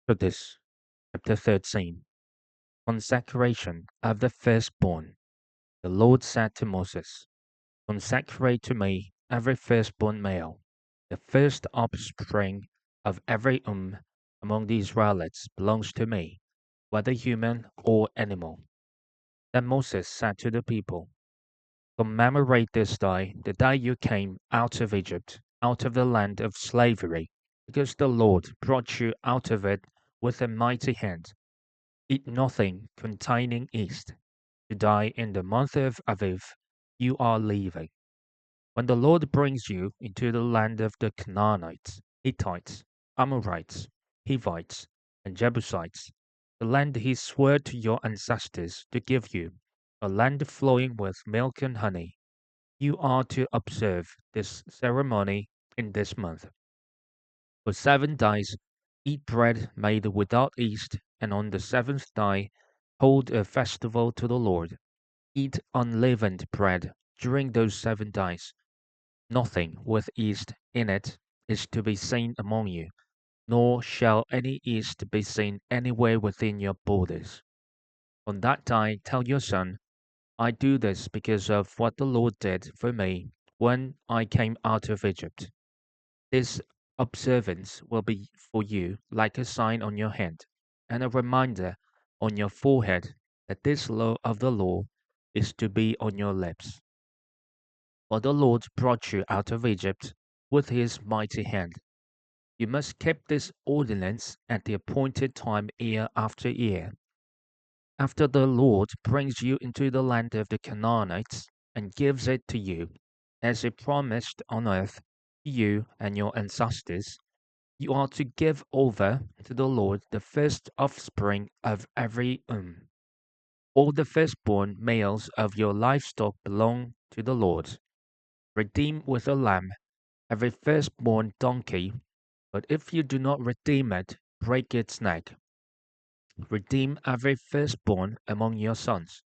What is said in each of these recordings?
Exodus chapter 13. Consecration of the firstborn. The Lord said to Moses, Consecrate to me every firstborn male, the first offspring of every among the Israelites belongs to me, whether human or animal. Then Moses said to the people, Commemorate this day, the day you came out of Egypt, out of the land of slavery, because the Lord brought you out of it with a mighty hand. Eat nothing containing yeast. To die in the month of Aviv, you are leaving. When the Lord brings you into the land of the Canaanites, Hittites, Amorites, Hivites, and Jebusites, the land he swore to your ancestors to give you, a land flowing with milk and honey, you are to observe this ceremony in this month. For 7 days, eat bread made without yeast, and on the seventh day, hold a festival to the Lord. Eat unleavened bread during those 7 days. Nothing with yeast in it is to be seen among you, nor shall any yeast be seen anywhere within your borders. On that day, tell your son, I do this because of what the Lord did for me when I came out of Egypt. This observance will be for you like a sign on your hand and a reminder on your forehead that this law of the law is to be on your lips. For the Lord brought you out of Egypt with his mighty hand. You must keep this ordinance at the appointed time year after year. After the Lord brings you into the land of the Canaanites and gives it to you, as he promised on earth to you and your ancestors, you are to give over to the Lord the first offspring of every All the firstborn males of your livestock belong to the Lord. Redeem with a lamb every firstborn donkey, but if you do not redeem it, break its neck. Redeem every firstborn among your sons.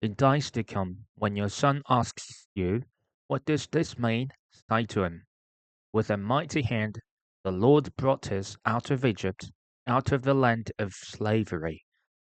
In days to come, when your son asks you, What does this mean? Say to him, With a mighty hand the Lord brought us out of Egypt, out of the land of slavery.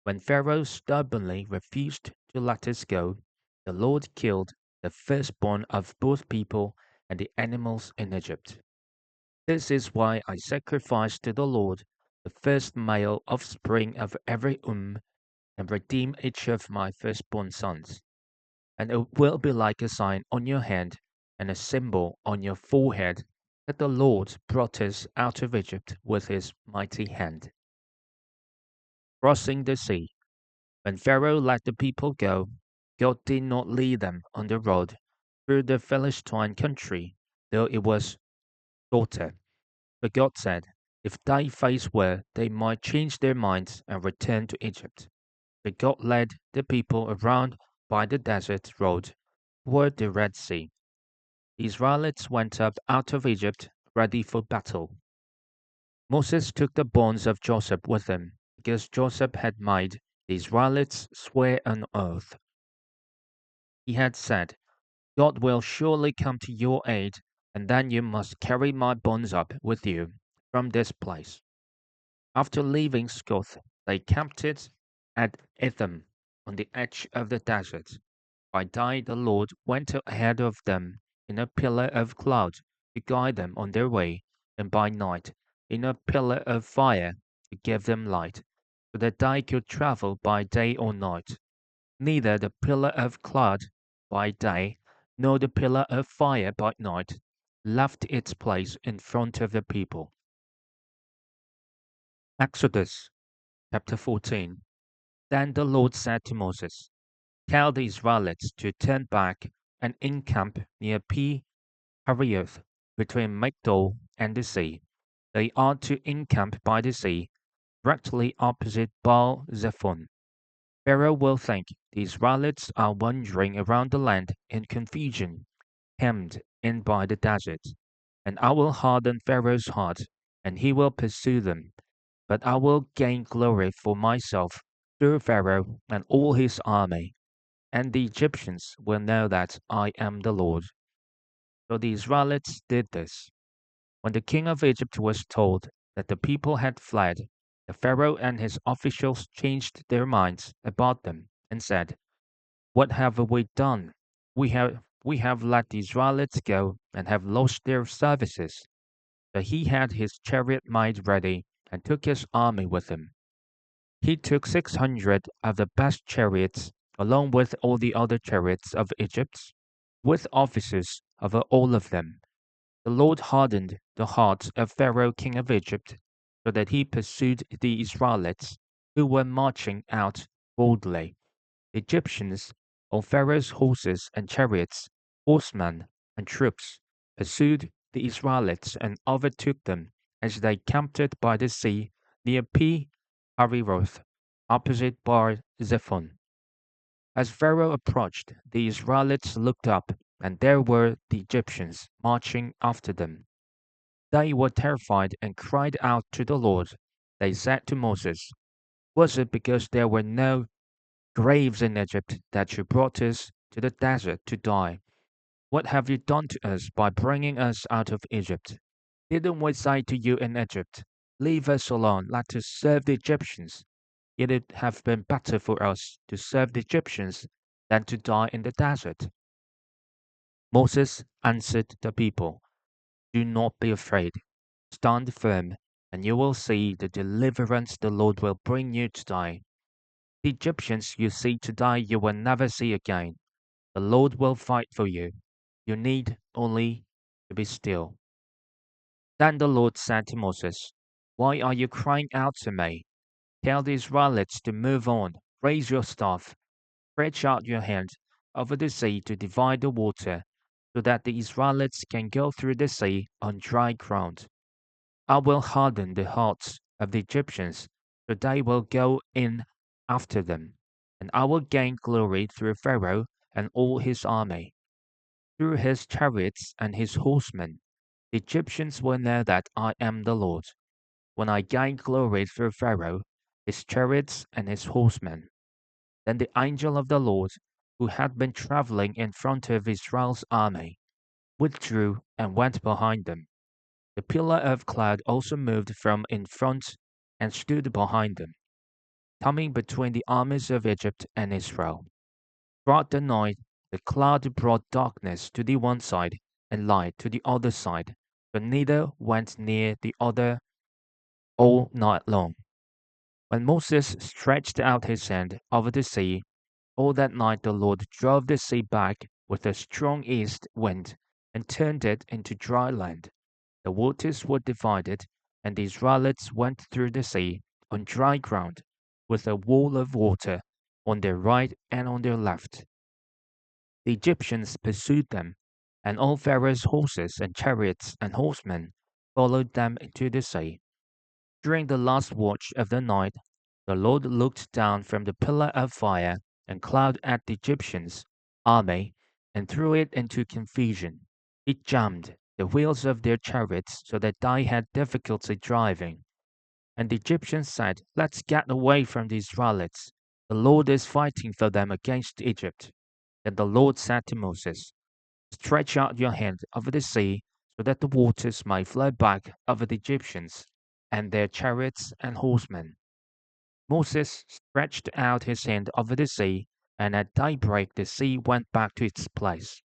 When Pharaoh stubbornly refused to let us go, the Lord killed the firstborn of both people and the animals in Egypt. This is why I sacrifice to the Lord the first male offspring of every and redeem each of my firstborn sons. And it will be like a sign on your hand and a symbol on your forehead that the Lord brought us out of Egypt with his mighty hand. Crossing the sea. When Pharaoh let the people go, God did not lead them on the road through the Philistine country, though it was shorter. But God said, if they face war, they might change their minds and return to Egypt. But God led the people around by the desert road toward the Red Sea. The Israelites went up out of Egypt ready for battle. Moses took the bonds of Joseph with him, because Joseph had made the Israelites swear an oath. He had said, God will surely come to your aid, and then you must carry my bonds up with you from this place. After leaving Succoth, they camped it at Etham on the edge of the desert. By day the Lord went ahead of them in a pillar of cloud to guide them on their way, and by night in a pillar of fire to give them light, so that they could travel by day or night. Neither the pillar of cloud by day nor the pillar of fire by night left its place in front of the people. Exodus chapter 14. Then the Lord said to Moses, Tell the Israelites to turn back and encamp near Pi Hahiroth, between Migdol and the sea. They are to encamp by the sea, directly opposite Baal Zephon. Pharaoh will think the Israelites are wandering around the land in confusion, hemmed in by the desert. And I will harden Pharaoh's heart, and he will pursue them. But I will gain glory for myself through Pharaoh and all his army, and the Egyptians will know that I am the Lord. So the Israelites did this. When the king of Egypt was told that the people had fled, The Pharaoh and his officials changed their minds about them and said, "What have we done? We have let the Israelites go and have lost their services." So he had his chariot made ready and took his army with him. He took 600 of the best chariots, along with all the other chariots of Egypt, with officers of all of them. The Lord hardened the heart of Pharaoh king of Egypt, so that he pursued the Israelites, who were marching out boldly. The Egyptians, on Pharaoh's horses and chariots, horsemen and troops, pursued the Israelites and overtook them as they camped by the sea near Pi Hahiroth, opposite Bar Zephon. As Pharaoh approached, the Israelites looked up, and there were the Egyptians marching after them. They were terrified and cried out to the Lord. They said to Moses, "Was it because there were no graves in Egypt that you brought us to the desert to die? What have you done to us by bringing us out of Egypt? Didn't we say to you in Egypt, 'Leave us alone, let us serve the Egyptians'? Yet it would have been better for us to serve the Egyptians than to die in the desert." Moses answered the people, "Do not be afraid. Stand firm, and you will see the deliverance the Lord will bring you today. The Egyptians you see today you will never see again. The Lord will fight for you. You need only to be still." Then the Lord said to Moses, "Why are you crying out to me? Tell the Israelites to move on. Raise your staff. Stretch out your hand over the sea to divide the water, so that the Israelites can go through the sea on dry ground. I will harden the hearts of the Egyptians, so they will go in after them, and I will gain glory through Pharaoh and all his army, through his chariots and his horsemen. The Egyptians will know that I am the Lord, when I gain glory through Pharaoh, his chariots, and his horsemen." Then the angel of the Lord, who had been traveling in front of Israel's army, withdrew and went behind them. The pillar of cloud also moved from in front and stood behind them, coming between the armies of Egypt and Israel. Throughout the night, the cloud brought darkness to the one side and light to the other side, so neither went near the other all night long. When Moses stretched out his hand over the sea, all that night the Lord drove the sea back with a strong east wind and turned it into dry land. The waters were divided, and the Israelites went through the sea on dry ground, with a wall of water on their right and on their left. The Egyptians pursued them, and all Pharaoh's horses and chariots and horsemen followed them into the sea. During the last watch of the night, the Lord looked down from the pillar of fire and cloud at the Egyptians' army and threw it into confusion. It jammed the wheels of their chariots so that they had difficulty driving. And the Egyptians said, "Let's get away from the Israelites. The Lord is fighting for them against Egypt." Then the Lord said to Moses, "Stretch out your hand over the sea so that the waters may flow back over the Egyptians and their chariots and horsemen." Moses stretched out his hand over the sea, and at daybreak the sea went back to its place.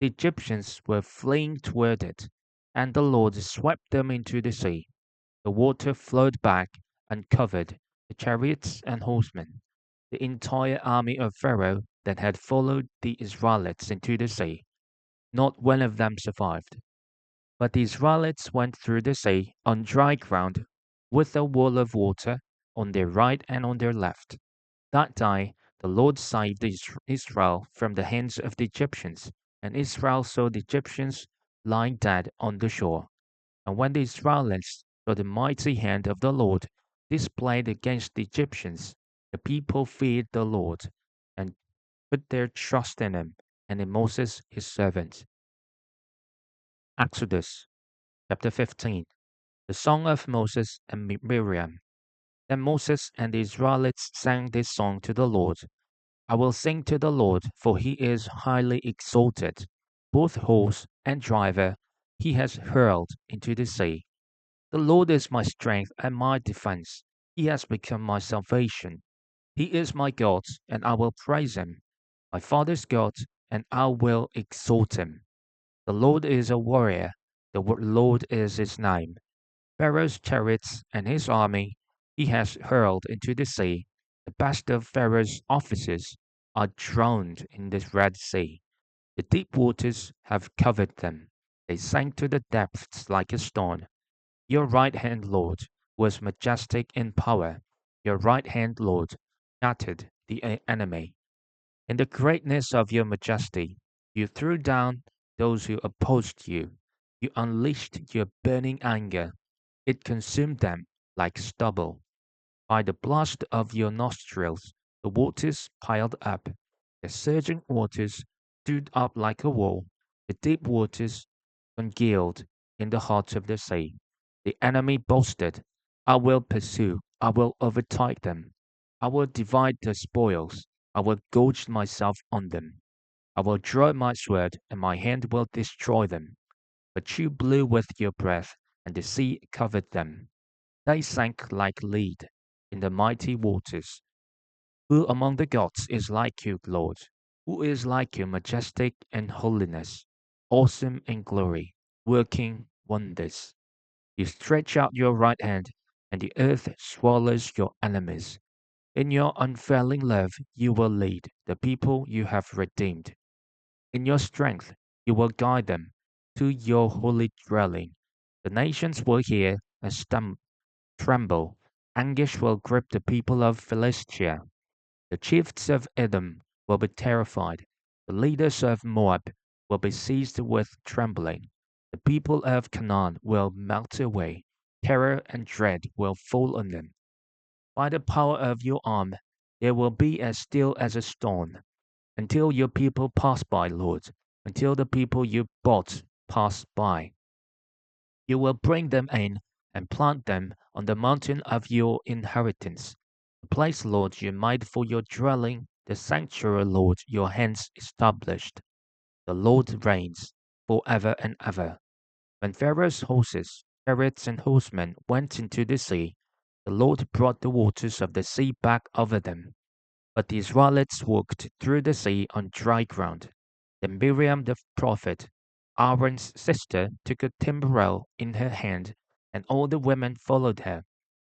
The Egyptians were fleeing toward it, and the Lord swept them into the sea. The water flowed back and covered the chariots and horsemen, the entire army of Pharaoh that had followed the Israelites into the sea. Not one of them survived. But the Israelites went through the sea on dry ground with a wall of water on their right and on their left. That day the Lord saved Israel from the hands of the Egyptians, and Israel saw the Egyptians lying dead on the shore. And when the Israelites saw the mighty hand of the Lord displayed against the Egyptians, the people feared the Lord and put their trust in him and in Moses his servant. Exodus chapter 15. The song of Moses and Miriam. Then Moses and the Israelites sang this song to the Lord. "I will sing to the Lord, for he is highly exalted. Both horse and driver he has hurled into the sea. The Lord is my strength and my defense. He has become my salvation. He is my God, and I will praise him, my father's God, and I will exalt him. The Lord is a warrior, the Lord is his name. Pharaoh's chariots and his army he has hurled into the sea. The best of Pharaoh's officers are drowned in the Red Sea. The deep waters have covered them. They sank to the depths like a stone. Your right hand, Lord, was majestic in power. Your right hand, Lord, shattered the enemy. In the greatness of your majesty, you threw down those who opposed you. You unleashed your burning anger. It consumed them like stubble. By the blast of your nostrils, the waters piled up. The surging waters stood up like a wall. The deep waters congealed in the heart of the sea. The enemy boasted, I will pursue, I will overtake them. I will divide the spoils, I will gorge myself on them. I will draw my sword, and my hand will destroy them. But you blew with your breath, and the sea covered them. They sank like lead in the mighty waters. Who among the gods is like you, Lord? Who is like you, majestic in holiness, awesome in glory, working wonders? You stretch out your right hand, and the earth swallows your enemies. In your unfailing love, you will lead the people you have redeemed. In your strength, you will guide them to your holy dwelling. The nations will hear and tremble. Anguish will grip the people of Philistia. The chiefs of Edom will be terrified. The leaders of Moab will be seized with trembling. The people of Canaan will melt away. Terror and dread will fall on them. By the power of your arm, they will be as still as a stone. Until your people pass by, Lord, until the people you bought pass by. You will bring them in and plant them on the mountain of your inheritance, the place, Lord, you made for your dwelling, the sanctuary, Lord, your hands established. The Lord reigns forever and ever. When Pharaoh's horses, chariots, and horsemen went into the sea, the Lord brought the waters of the sea back over them. But the Israelites walked through the sea on dry ground. Then Miriam the prophet, Aaron's sister, took a timbrel in her hand, and all the women followed her.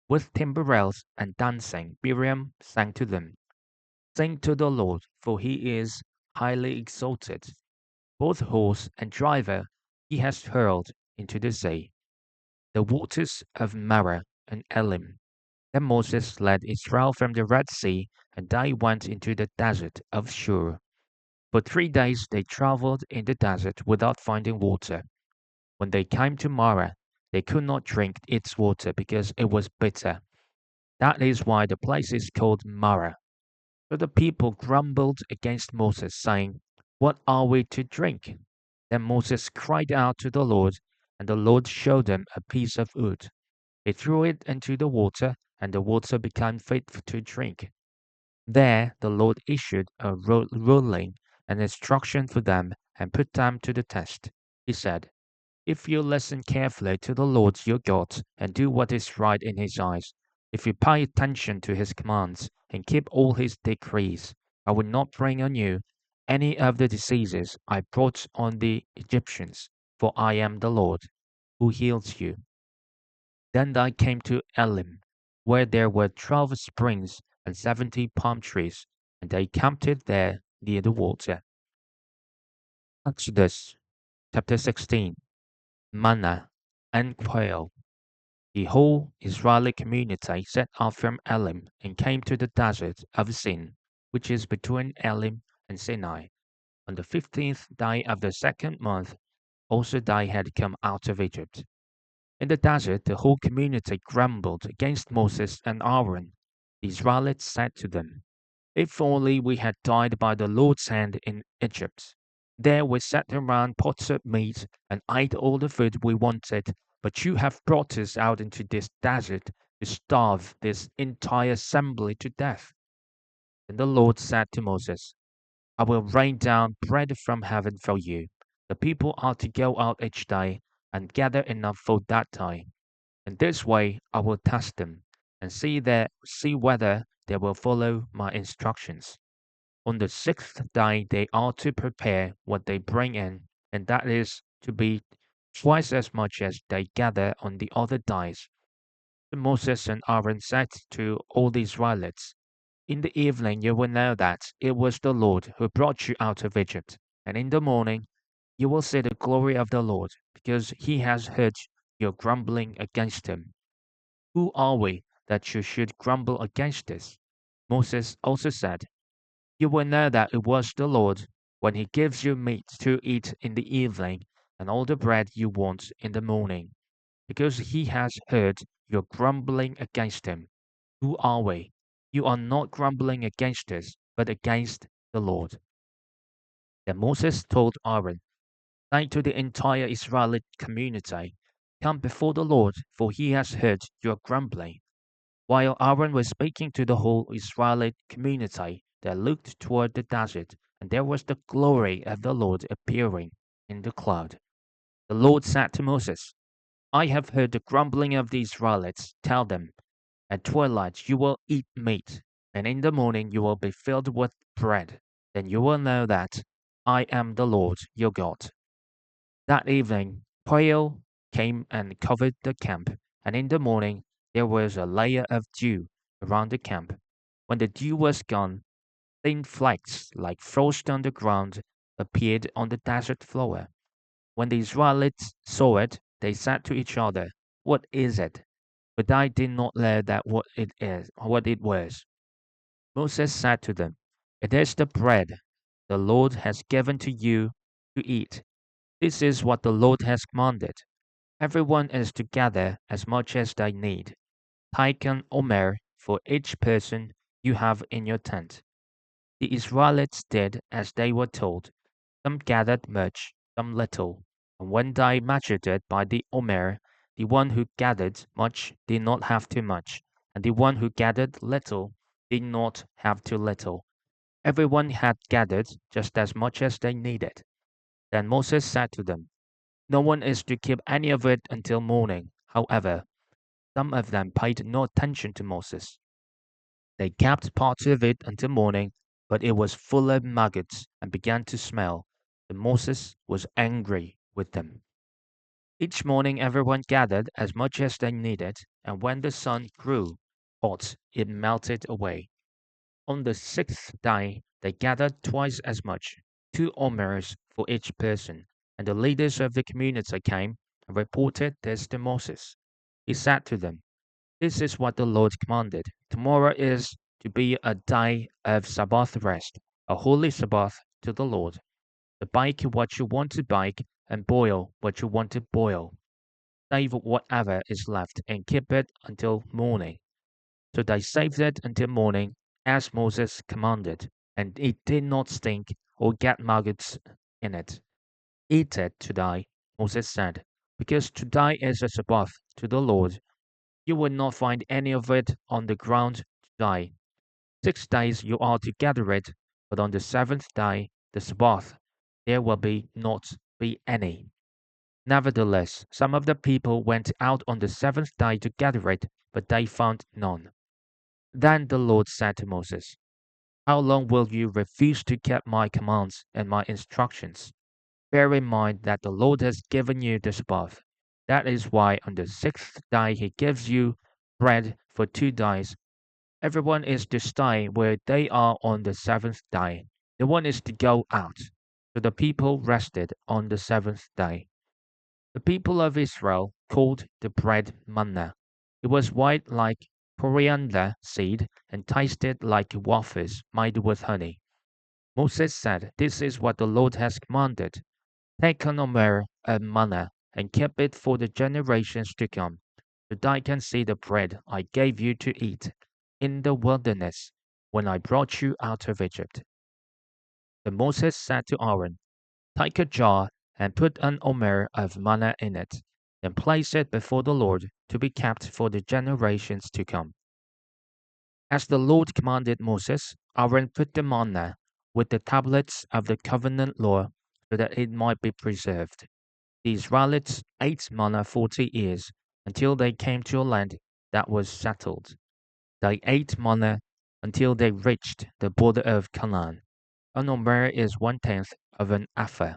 With timbrels and dancing, Miriam sang to them, sing to the Lord, for he is highly exalted. Both horse and driver he has hurled into the sea, the waters of Marah and Elim. Then Moses led Israel from the Red Sea, and they went into the desert of Shur. For 3 days they traveled in the desert without finding water. When they came to Marah, they could not drink its water because it was bitter. That is why the place is called Marah. So the people grumbled against Moses, saying, what are we to drink? Then Moses cried out to the Lord, and the Lord showed them a piece of wood. They threw it into the water, and the water became fit to drink. There the Lord issued a ruling and instruction for them and put them to the test. He said, if you listen carefully to the Lord your God and do what is right in his eyes, if you pay attention to his commands and keep all his decrees, I will not bring on you any of the diseases I brought on the Egyptians, for I am the Lord who heals you. Then I came to Elim, where there were 12 springs and 70 palm trees, and they camped there near the water. Exodus chapter 16. Manna and quail. The whole Israeli community set off from Elim and came to the desert of Sin, which is between Elim and Sinai. On the 15th day of the second month, also they had come out of Egypt. In the desert, the whole community grumbled against Moses and Aaron. The Israelites said to them, if only we had died by the Lord's hand in Egypt. There we sat around pots of meat and ate all the food we wanted, but you have brought us out into this desert to starve this entire assembly to death. Then the Lord said to Moses, I will rain down bread from heaven for you. The people are to go out each day and gather enough for that day. In this way I will test them. and see whether they will follow my instructions. On the sixth day they are to prepare what they bring in, and that is to be twice as much as they gather on the other days. So Moses and Aaron said to all the Israelites, in the evening you will know that it was the Lord who brought you out of Egypt, and in the morning you will see the glory of the Lord, because he has heard your grumbling against him. Who are we that you should grumble against us? Moses also said, you will know that it was the Lord when he gives you meat to eat in the evening and all the bread you want in the morning, because he has heard your grumbling against him. Who are we? You are not grumbling against us, but against the Lord. Then Moses told Aaron, say to the entire Israelite community, come before the Lord, for he has heard your grumbling. While Aaron was speaking to the whole Israelite community, they looked toward the desert, and there was the glory of the Lord appearing in the cloud. The Lord said to Moses, I have heard the grumbling of the Israelites. Tell them, at twilight you will eat meat, and in the morning you will be filled with bread. Then you will know that I am the Lord your God. That evening, quail came and covered the camp, and in the morning there was a layer of dew around the camp. When the dew was gone, thin flakes like frost on the ground appeared on the desert floor. When the Israelites saw it, they said to each other, what is it? But I did not know that what it was. Moses said to them, it is the bread the Lord has given to you to eat. This is what the Lord has commanded. Everyone is to gather as much as they need. Take an omer for each person you have in your tent. The Israelites did as they were told. Some gathered much, some little. And when they measured it by the omer, the one who gathered much did not have too much, and the one who gathered little did not have too little. Everyone had gathered just as much as they needed. Then Moses said to them, no one is to keep any of it until morning. However, some of them paid no attention to Moses. They kept part of it until morning, but it was full of maggots and began to smell. And Moses was angry with them. Each morning everyone gathered as much as they needed, and when the sun grew hot, it melted away. On the sixth day they gathered twice as much, 2 omers for each person, and the leaders of the community came and reported this to Moses. He said to them, this is what the Lord commanded. Tomorrow is to be a day of Sabbath rest, a holy Sabbath to the Lord. To bake what you want to bake and boil what you want to boil. Save whatever is left and keep it until morning. So they saved it until morning, as Moses commanded, and it did not stink or get maggots in it. Eat it today, Moses said, because today is a Sabbath to the Lord. You will not find any of it on the ground today. 6 days you are to gather it, but on the seventh day, the Sabbath, there will not be any. Nevertheless, some of the people went out on the seventh day to gather it, but they found none. Then the Lord said to Moses, how long will you refuse to keep my commands and my instructions? Bear in mind that the Lord has given you the Sabbath. That is why on the sixth day he gives you bread for 2 days. Everyone is to stay where they are on the seventh day. No one is to go out. So the people rested on the seventh day. The people of Israel called the bread manna. It was white like coriander seed and tasted like wafers made with honey. Moses said, this is what the Lord has commanded. Take an omer of manna and keep it for the generations to come, so that I can see the bread I gave you to eat in the wilderness when I brought you out of Egypt. Then Moses said to Aaron, take a jar and put an omer of manna in it, then place it before the Lord to be kept for the generations to come. As the Lord commanded Moses, Aaron put the manna with the tablets of the covenant law so that it might be preserved. The Israelites ate manna 40 years until they came to a land that was settled. They ate manna until they reached the border of Canaan. An omer is one tenth of an ephah.